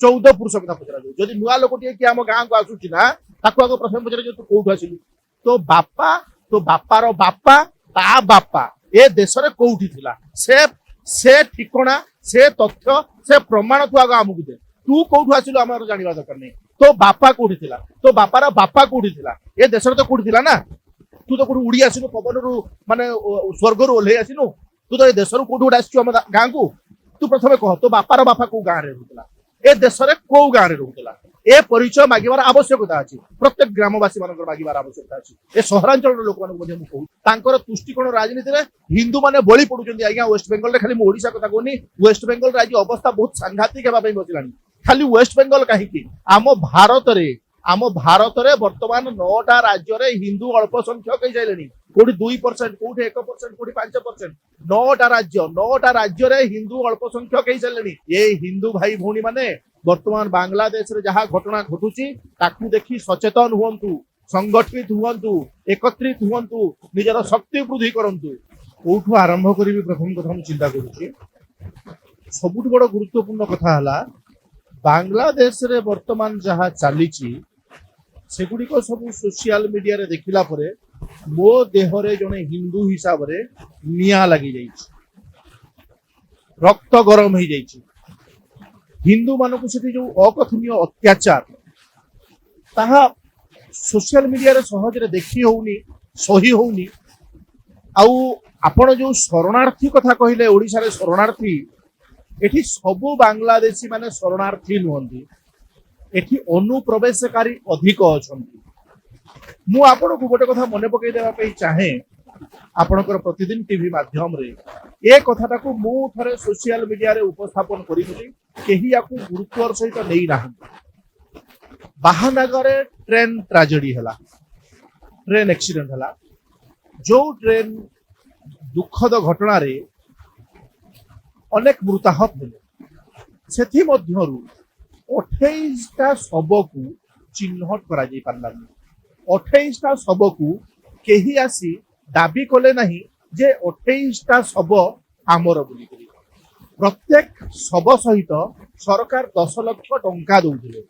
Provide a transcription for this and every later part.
14 पुरुष कथा पचरा जदि नुआ लोक कि आम गाँ को आसुची ना ताको आगे प्रश्न पचरा तू कौटू आसिलु तो बापार बापा ता बापा ए देश रे कोउठी थिला से ठिकणा से तथ्य से प्रमाण तू आगे आमକୁ दे तू कौटू आसिलु आमर जानिबा दरकार नहीं तो बापा कोउठी थिला तो बापार बापा कोउठी थिला ए देश रे तो कोउठी थिला ना तू तो कोउठी उड़ी आसिनु पवन रु माने स्वर्ग रु ओल्हे आसिनु तू तो ए देश रु कोउठी उड़ी आसिछु हम गाँ को तू प्रथमे कह तो बापार बापा को गाँ रे रहउतला ए देश रे को गाँ रे रहउतला ए परिचय मागिबार आवश्यकता अछि प्रत्येक ग्रामवासी मानकर मागिबार आवश्यकता अछि ए सहरांचल लोक मानक मध्ये मु कहू तांकर तुष्टिकोण राजनीति रे हिंदू माने बळी पडुचंदी आज्ञा वेस्ट बेंगल रे खाली मु ओडिसा कथा कोनी वेस्ट बेंगल रे आज अवस्था बहुत सांघातिक हेबा पई बसिलानी खाली वेस्ट बेंगल काहे कि आम भारत रे वर्तमान 9टा राज्य रे हिंदू अल्प संख्यक कहि जाइलेनी कोडी 2% कोडी 1% कोडी 5% 9टा राज्य रे हिंदू अल्प संख्यक कहि जाइलेनी ए हिंदू भाई भौणी माने वर्तमान बांग्लादेश रे जहाँ घटना घटुची ताकू देखि सचेतन हुअन्तु संगठित हुअन्तु एकत्रित हुअन्तु निजर शक्ति वृद्धि करन्तु कोठु आरंभ करिवि प्रथम कथा हम चिंता करूची सबुठ बड़ गुरुत्वपूर्ण कथा हला बांग्लादेश रे वर्तमान जहाँ चलीची सेगुड़ी को सब सोशल मीडिया रे देखिला परे मो देहरे जने हिंदू हिसाब रे निया लगी जाइछि रक्त गरम हो जाइछि हिंदू मानक से जो अकथनीय अत्याचार ताहा सोशल मीडिया रे सहज रे देखी होउनी सही होउनी आउ आपण जो शरणार्थी कथा कहिले ओडिसा रे शरणार्थी एठी सबु बांग्लादेशी माने शरणार्थी नुहंती एठी अनुप्रवेशकारी अधिक अछंती मु आपण को गोटे कथा मने पकई देबा पई चाहे आपणकर प्रतिदिन टीवी माध्यम रे ए कथाटा को मु थरे सोशल मीडिया रे उपस्थापन करिबुली केही याकू गुरुत्वर सहित नहीं ना बाहानगर ट्रेन ट्रेजेडी हला ट्रेन एक्सीडेंट हला जो ट्रेन दुखद घटना रे अनेक मृताहत हेले सेथि मध्यरु 28टा शव को चिन्हट करा जाई पारलानी 28टा शव को केही आसी दाबी कले नहीं जे 28टा शव आमर बोली प्रत्येक शव सहित सरकार 10 लाख टंका दउथिले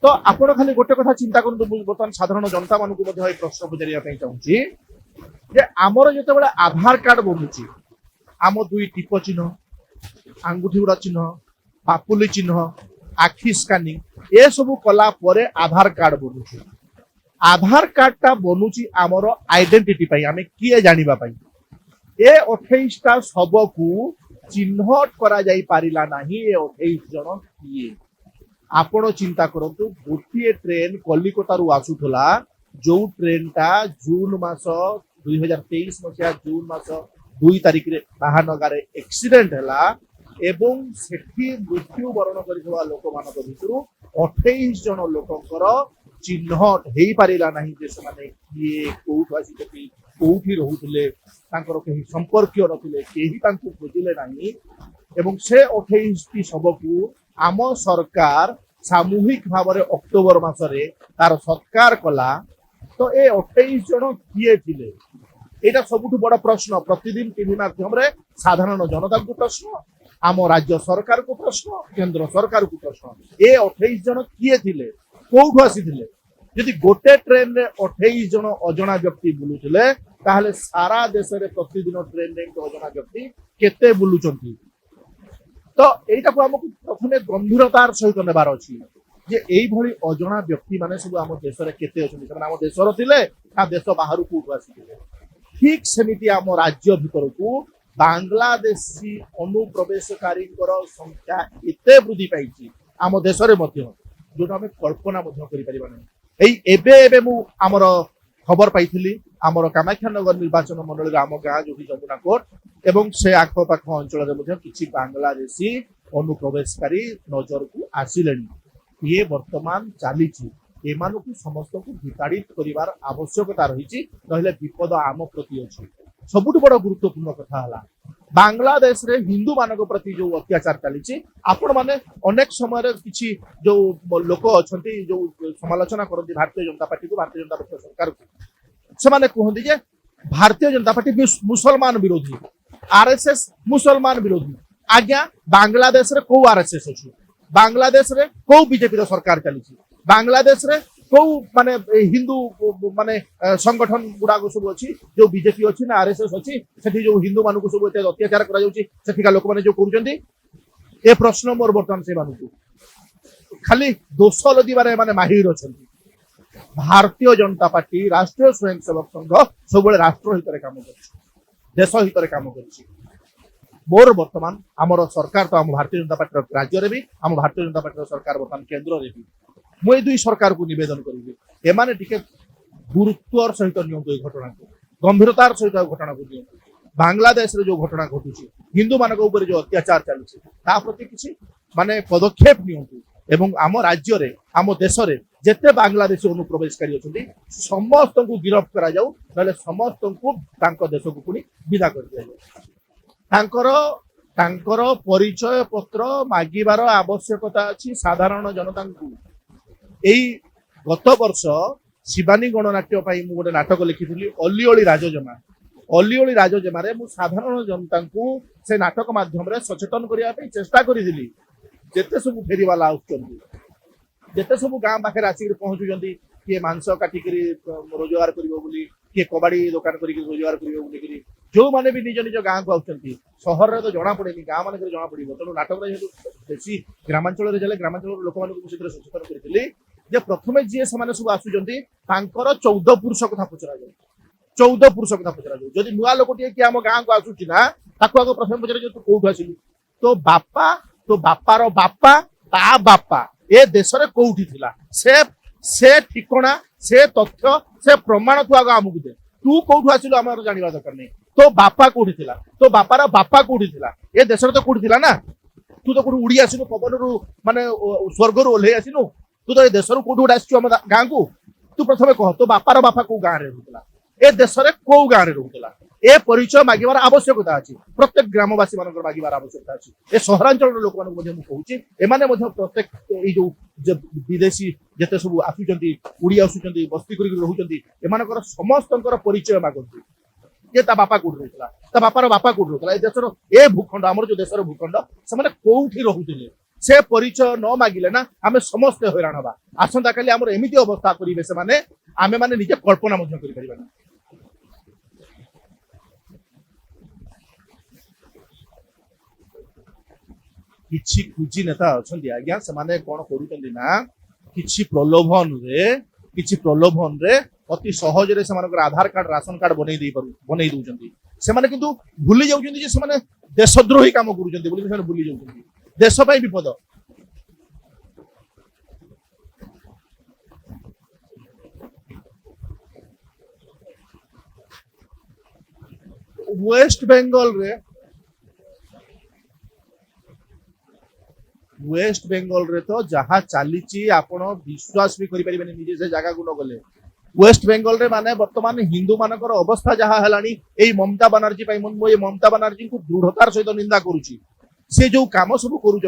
तो आपण खाली गोटे कथा चिंता करनु बर्तमान साधारण जनता मानकु मध्ये प्रश्न पचारिया पई चाहूची जे आमर जते बेला आधार कार्ड बनुची आम दुई टिप चिन्ह आंगुठी गुड़ा चिन्ह पापुली चिन्ह आखि स्कानिंग ए सब कला परे आधार कार्ड बनुची आधार कार्ड टा बनुची आमर आइडेंटिटी पई आमे किए जानिबा पई ए 28टा शव को चिन्हट करा जाई पारिला नाही ए 28 जन किए आपण चिंता करंतु गोटिए ट्रेन कलिकता रु आसुथला जो ट्रेन टा जून मास 2023 मसिया जून मास 2 तारिख रे महानगर एक्सीडेंट हला एवं सेठी मृत्यु वरण करितवा लोक मानक भितरु 28 जन लोकंकर चिन्हट हेई पारिला नाही जे समाने किए कोउठ आसीते कोउठी रहुतले तांकर केही संपर्कीय नथिले केही तांकु खोजिले नाही एवं से 28 टी शवकु आम सरकार सामूहिक भाव में अक्टोबर मासरे तार सत्कार कला तो ए 28 जन किए थिले एटा सबुठु बड़ प्रश्न प्रतिदिन टीवी माध्यम रे साधारण जनता को प्रश्न आम राज्य सरकार को प्रश्न केंद्र सरकार को प्रश्न ए 28 जन किए थिले कोउठु आसीथिले यदि गोटे ट्रेन रे 28 जन अजणा व्यक्ति बुलुथिले ताहले सारा देश रे प्रतिदिन ट्रेन रे अजणा व्यक्ति केते बुलुचंती तो एटा को हमकु प्रथमे गंभीरतार सहित नेबार अछि जे एई भली अजणा व्यक्ति माने सब आम देश रे केते अछन से आम देश रो थिले आ देश बाहर को आसीथिले ठीक सेमिति आम राज्य भीतर को बांग्लादेशी अनुप्रवेशकारी संख्या एते वृद्धि पाई आम देश रे मध्य जोटा आम कल्पना मध्य करि परिबा नै एई एबे मु आमर खबर पाइथिली आमर कामाख्यानगर निर्वाचन मंडल आम गाँ जो जमुना कोट एवं से आखपाख अंचल किसी बांग्लादेशी अनुप्रवेशकारी नजर को आसिले ये वर्तमान चली एमानकु समस्त को विताड़ित करिवार आवश्यकता रही नहले विपद आम प्रति अछि सबुठ बड़ गुरुत्वपूर्ण कथा हला बांग्लादेश रे हिंदू मानक प्रति जो अत्याचार चली आपण माने अनेक समय किछि जो लोक अछंती जो समालोचना करती भारतीय जनता पार्टी को भारतीय जनता पार्टी सरकार को से माने कहंती जे भारतीय जनता पार्टी मुसलमान विरोधी आरएसएस मुसलमान विरोधी आज्ञा बांग्लादेश रे को आरएसएस अछि बांग्लादेश रे को बीजेपी सरकार चली बांग्लादेश रे को माने हिंदू माने संगठन गुड़ा सब अच्छी जो बीजेपी अच्छी ना आरएसएस अच्छी सेठी जो हिंदू मान को सब अत्याचार करा जाउची सेठिका लोक माने जो करूचंती ए प्रश्न मोर बर्तमान से मानू खाली दोष लदिबारे माने माहिर अछंती भारतीय जनता पार्टी राष्ट्रीय स्वयंसेवक संघ सब राष्ट्र हित काम कर देश हित काम कर मोर बर्तमान आमर सरकार तो आम भारतीय जनता पार्टी राज्य में भी आम भारतीय जनता पार्टी सरकार बर्तमान केन्द्र में भी मुझे दुई सरकार को निवेदन करी एमाने टिके गुरुत्वर सहित नियंतु घटना को गंभीरतार सहित घटना को नियंतु बांग्लादेश रे जो घटना घटुची हिंदू मान जो अत्याचार चलुची ता प्रति किसी माने पदक्षेप नियंतु एवं आम राज्य रे आम देश रे जेते बांग्लादेशी अनुप्रवेशकारी अछंती समस्त को गिरफ्त करा जाऊ नले समस्त को तांको देश को पुनी विदा कर दिया जाऊ तांकर परिचय पत्र मागिबार आवश्यकता अछि साधारण जनता को एई गत वर्ष शिवानी गणनाट्य पाई मु गोटे नाटक लिखिथिली अलिओली राजजमा रे मु साधारण जनता को से नाटक माध्यम रे सचेतन करिया पे चेष्टा करिदिली जेते सब फेरीवाला आउचंती जेते सब गाँ पाखे आसिक पहुंचुचंती किए मांस काटिकी रोजगार करिवो बोली किए कबाड़ी दुकान करिकी रोजगार करिवो बोली जो माने भी निज निज गाँ को आउचंती सहर रे तो जना पड़ेनी गाँ मान जना पड़िबो तेणु नाटक रे बेसी ग्रामांचल रे जले ग्रामांचल लोक मान को सेतिर सचेतन करिथिली जे प्रथमे जे समाने सब आसुचंती तांकर 14 पुरुष कथा पचरा जाय 14 पुरुष कथा पचरा जाय जदि नुआ लोकटिए कि आम गाँ को आसुची ना ताको आगो प्रथम पचरा जे तू कोठु आसिलु तो बापार बापा ता बापा ए देश रे कोठी थिला से ठिकणा से तथ्य से प्रमाण तू आगो आमु दे तू कोठु आसिलु हमर जानिबा दरकार नै तो बापा कोठी थिला तो बापार बापा कोठी थिला ए देश रे तो कोठी थिला ना तू तो कोठी उड़ी आसिनु पवन रु माने स्वर्ग रु ओल्हे आसिनु तू तो ए देश रु कोठी उड़ आसिछु हम गाँ को तू प्रथमे कह तो बापार बापा को गाँ रे रहउतला ए देश रे को गाँ रे रहउतला ए परिचय मागिबार आवश्यकता अछि प्रत्येक ग्रामवासी मानकर मागिबार आवश्यकता अछि ए सहरांचल लोक मान मध्ये मु कहूची एमाने मध्ये प्रत्येक ए जो विदेशी जते सब आसुचंती उड़ी आसुचंती बस्ती करी रहउचंती एमानकर समस्तंकर परिचय मागंती जे ता बापा कोठ रहउतला ता बापार बापा कोठ रहउतला ए देशर ए भूखंड हमर जो देशर भूखंड से माने कोठी रहउतिले से परिचय न मागिले ना आमे समस्त हैरान हबा आसंता काली हमर एमिति अवस्था करिवे से माने आमे माने निजे कल्पना मध्ये करि परिबा ना किछि खुजी नेता अछंती आज्ञा से माने कोन करूचंती ना किछि प्रलोभन रे अति सहज रे से मानकर आधार कार्ड राशन कार्ड बनै दउचंती से माने किंतु भूली जाउचंती जे से माने देशद्रोही काम करूचंती बोली से भूली जाउचंती देश पई विपद वेस्ट बेंगल रे तो जहाँ चली आपण विश्वास भी करें निजे से जगह को न गले वेस्ट बेंगल रे माने वर्तमान हिंदू मानकर अवस्था जहाँ है ममता बनर्जी ममता बनर्जी को दृढ़तार सहित निंदा करुच्ची से जो कम सब करुँच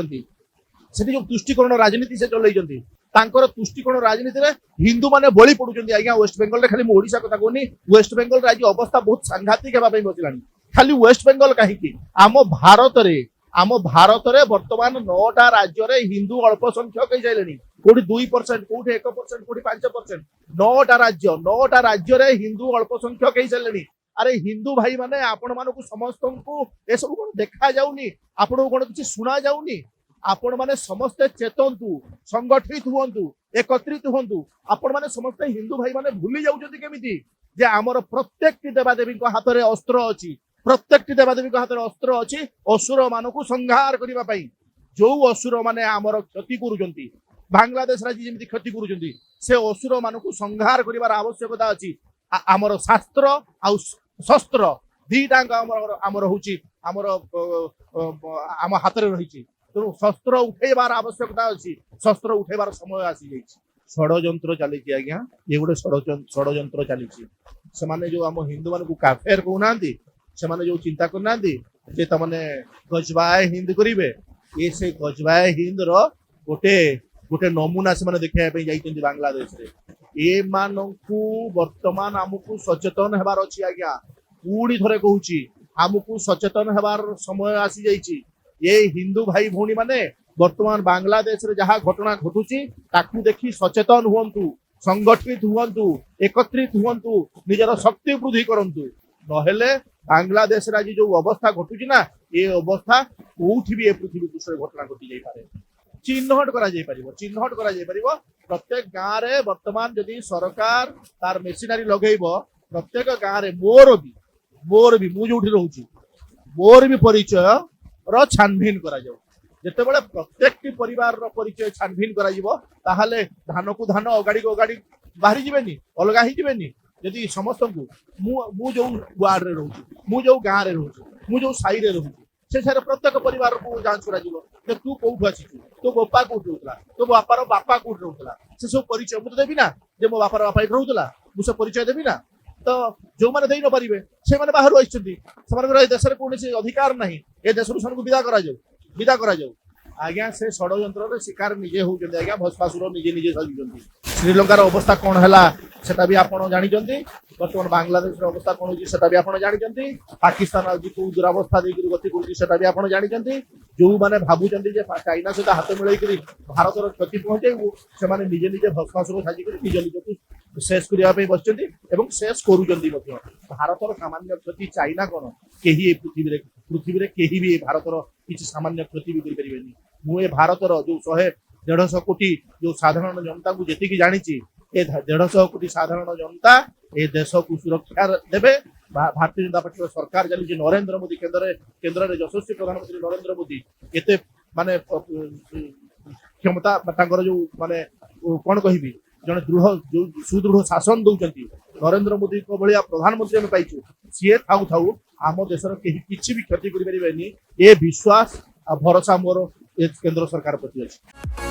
जो तुष्टिकरण राजनीति से चलई तुष्टिकरण राजनीति में हिंदू माने बलि पड़ुंट आज्ञा वेस्ट बेंगल खाली ओडिशा कथा कहनी वेस्ट बेंगल आज अवस्था बहुत सांघातिक होगा बसला खाली वेस्ट बेंगल कहीं आम भारत रे वर्तमान 9टा राज्य रे हिंदू अल्प संख्यक हो जाइले कोठी 2% कोठी 1% कोठी 5% 9टा राज्य रे हिंदू अल्प संख्यक हो जाइले अरे हिंदू भाई माने आपण मानकु समस्त को ए सब कोन देखा जाउनी आपण को कोन किछि सुना जाउनी आपण माने समस्त चेतंतु संगठित हुंतु एकत्रित हुंतु आपण माने समस्त हिंदू भाई माने भूली जाउछथि केमिति जे हमर प्रत्येक देवादेवी को हाथ रे अस्त्र अछि प्रत्येक देवादेवी हाथ में अस्त्र अच्छी असुर मान को संहार करने जो असुर माने आमर क्षति करुँच बांग्लादेश राज्य जमी क्षति करुँच से असुर मान को संहार कर आवश्यकता अच्छी आमर शास्त्र आ शस्त्र दीटा आमर हूँ आम हाथ में रही तेणु शस्त्र उठेबार आवश्यकता अच्छी शस्त्र उठेबार समय आसी जाइए षड्यंत्र चली आज्ञा ये गोटे षड्यंत्र चली जो आम हिंदू मान को काफेर कहना से माने जो चिंता करना जे तमने गजबाए हिंद करिवे ये से गजबाए हिंद रो गोटे गोटे नमूना से माने देखा पे जाइतंती बांग्लादेश रे ए मानकु वर्तमान हमकु सचेतन हेबार अछि आज्ञा पूरी थरे कहूची हमकु सचेतन हेबार समय आसी जाइची ये हिंदू भाई भौणी माने बर्तमान बांग्लादेश रे जहाँ घटना घटुची ताकू देखी सचेतन हुअन्तु, संगठित हुअन्तु, एकत्रित हुअन्तु, निजर शक्ति वृद्धि करन्तु। नहेले बांग्लादेश रे आज जो अवस्था घटुची ना ये अवस्था कोठी भी ए पृथ्वी पृष्ठ घटना घटी जाई पारे। चिन्हट करा जाई परिबो, चिन्हट करा जाई परिबो। प्रत्येक गाँव रे वर्तमान जदि सरकार तार मेसिनारी लगेइबो प्रत्येक गाँव रे मोर भी मु जोठी रहूची मोर भी परिचय रो छानभिन करा जाऊ। जेतेबेले प्रत्येक परिवार रो परिचय छानभिन करा जिवो ताहाले धान को धान अगाड़ी को अगाड़ी बाहरी जिवेनी, अलगा ही जिवेनी। यदि समस्त को मु जो वार्ड रे रहूची, मु जो गाँव रे रहूची, मु जो साई रे रहूची से सारे प्रत्येक परिवार को जांच करा जिवो जे तू कोठु आछितु, तो बापा कोठु रहउतला, तो बापार बापा कोठु रहउतला, से सब परिचय मु देबी ना जे मो बापार बापा एठ रहउतला, मु से परिचय देबी ना। तो जो माने देई न परिबे से माने बाहर आइछथि, समानकर देश रे कोनोसी अधिकार नाही, ए देश रु सनको विदा करा जाऊ। आज्ञा से षडयंत्र रे शिकार निजे होउछथि। आज्ञा भस्मासुर निजे निजे सजिछथि। श्रीलंकार अवस्था कोन हला सेटा भी आपण जानिछथि। वर्तमान बांग्लादेश रे अवस्था कोन होछि सेटा भी आपण जानिछथि। पाकिस्तान आज को दुरावस्था देकी गति करछि सेटा भी आपण जानिछथि। जो माने भाबुछथि जे चाइना सहित हाथ मिलाई करी भारत रो क्षति पहुंचेबो से माने निजे निजे भस्मासुर साजी करी निज निजको शेष करिया पे बसछथि एवं शेष करूछथि मध्य। भारत रो सामान्य क्षति चाइना कोन केही पृथ्वी रे केही भी भारत रो किछि सामान्य क्षति भी करि परिबेनी। मु ए भारत रो जो 100-150 कोटी जो साधारण जनता को जेतिकी जानिछि ए 150 कोटी साधारण जनता ए देश को सुरक्षा देबे। भारतीय जनता पार्टी सरकार चली नरेंद्र मोदी केंद्र रे यशस्वी प्रधानमंत्री नरेंद्र मोदी एते माने क्षमता तांकर जो माने कोन कहिबी जने जो सुदृढ़ शासन दउचंती नरेंद्र मोदी को भलिया प्रधानमंत्री हम पाइछु। सीए थाउ आम देशर केही किछि भी क्षति करि परिबेनी ए विश्वास आ भरोसा मोर केंद्र सरकार प्रति अछि।